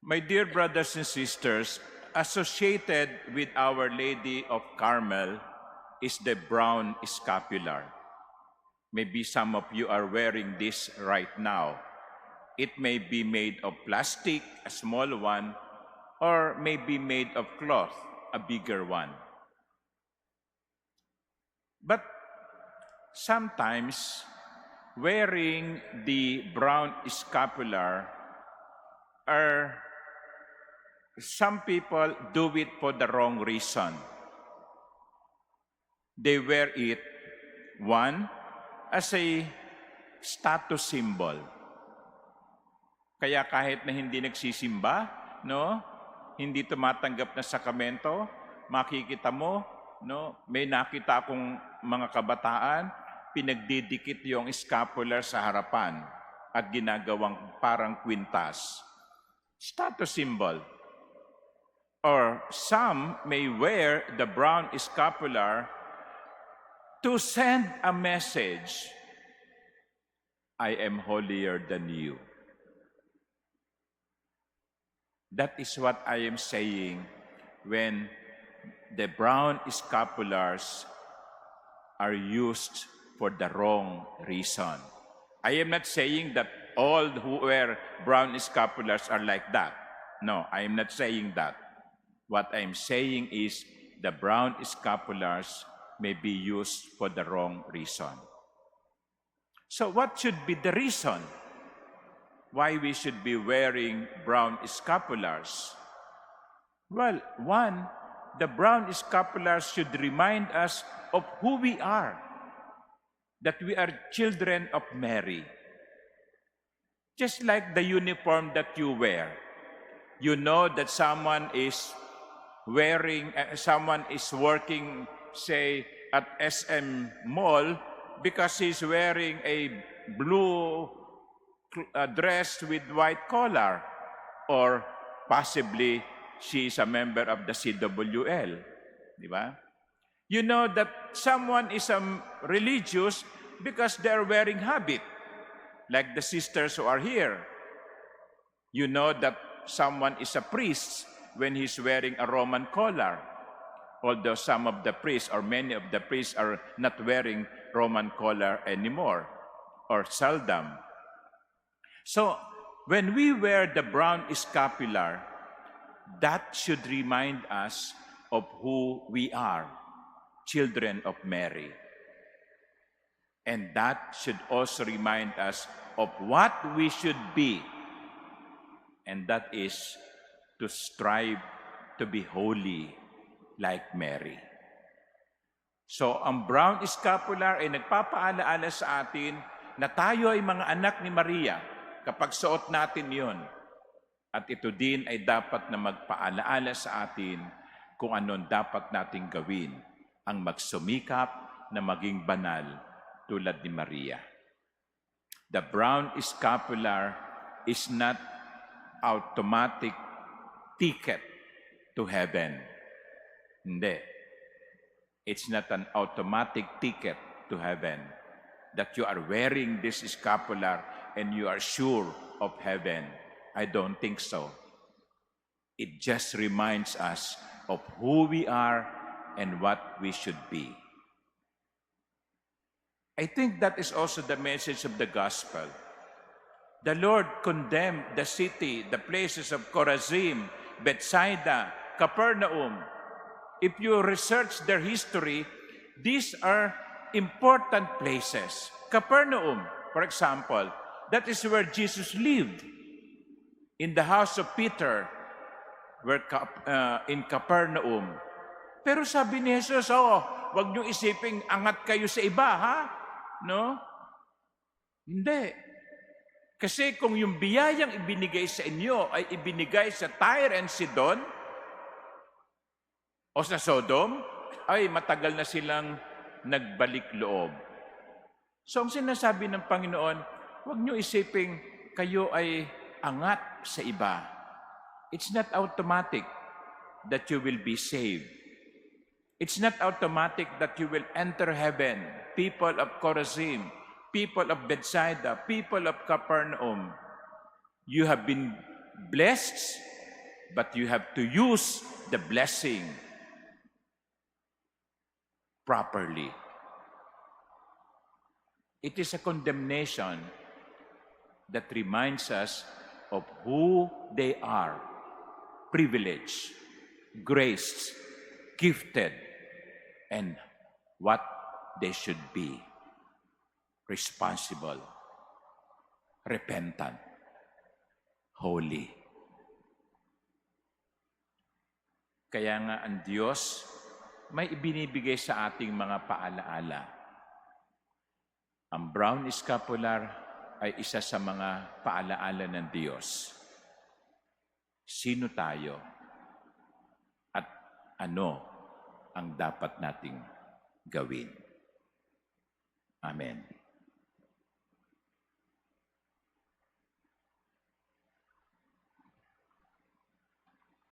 My dear brothers and sisters, associated with Our Lady of Carmel is the brown scapular. Maybe some of you are wearing this right now. It may be made of plastic, a small one, or may be made of cloth, a bigger one. But sometimes wearing the brown scapular some people do it for the wrong reason. They wear it, one, as a status symbol. Kaya kahit na hindi nagsisimba, no, hindi tumatanggap na sakramento, makikita mo, no, may nakita akong mga kabataan, pinagdidikit yung scapular sa harapan at ginagawang parang kwintas. Status symbol. Or some may wear the brown scapular to send a message, I am holier than you. That is what I am saying when the brown scapulars are used for the wrong reason. I am not saying that all who wear brown scapulars are like that. No, I am not saying that. What I'm saying is the brown scapulars may be used for the wrong reason. So what should be the reason why we should be wearing brown scapulars? Well, one, the brown scapulars should remind us of who we are, that we are children of Mary. Just like the uniform that you wear, you know that someone is working, say, at SM Mall because he's wearing a blue dress with white collar, or possibly she is a member of the CWL. Di ba? You know that someone is religious because they're wearing habit, like the sisters who are here. You know that someone is a priest when he's wearing a Roman collar, although some of the priests or many of the priests are not wearing Roman collar anymore, or seldom. So, when we wear the brown scapular, that should remind us of who we are, children of Mary. And that should also remind us of what we should be, and that is to strive to be holy like Mary. So, ang brown scapular ay nagpapaalaala sa atin na tayo ay mga anak ni Maria kapag suot natin yon. At ito din ay dapat na magpaalaala sa atin kung anong dapat nating gawin, ang magsumikap na maging banal tulad ni Maria. The brown scapular is not automatic ticket to heaven. Hindi. It's not an automatic ticket to heaven that you are wearing this scapular and you are sure of heaven. I don't think so. It just reminds us of who we are and what we should be. I think that is also the message of the gospel. The Lord condemned the city, the places of Chorazin, Bethsaida, Capernaum. If you research their history, these are important places. Capernaum, for example, that is where Jesus lived. In the house of Peter, in Capernaum. Pero sabi ni Jesus, wag niyo isiping angat kayo sa iba, ha? No? Hindi. Kasi kung yung biyayang ibinigay sa inyo ay ibinigay sa Tyre and Sidon o sa Sodom, ay matagal na silang nagbalik loob. So ang sinasabi ng Panginoon, huwag niyo isiping kayo ay angat sa iba. It's not automatic that you will be saved. It's not automatic that you will enter heaven. People of Chorazin, people of Bethsaida, people of Capernaum, you have been blessed but you have to use the blessing properly. It is a condemnation that reminds us of who they are: privileged, graced, gifted, and what they should be: responsible, repentant, holy. Kaya nga ang Diyos may ibinibigay sa ating mga paalaala. Ang brown scapular ay isa sa mga paalaala ng Diyos. Sino tayo at ano ang dapat nating gawin? Amen.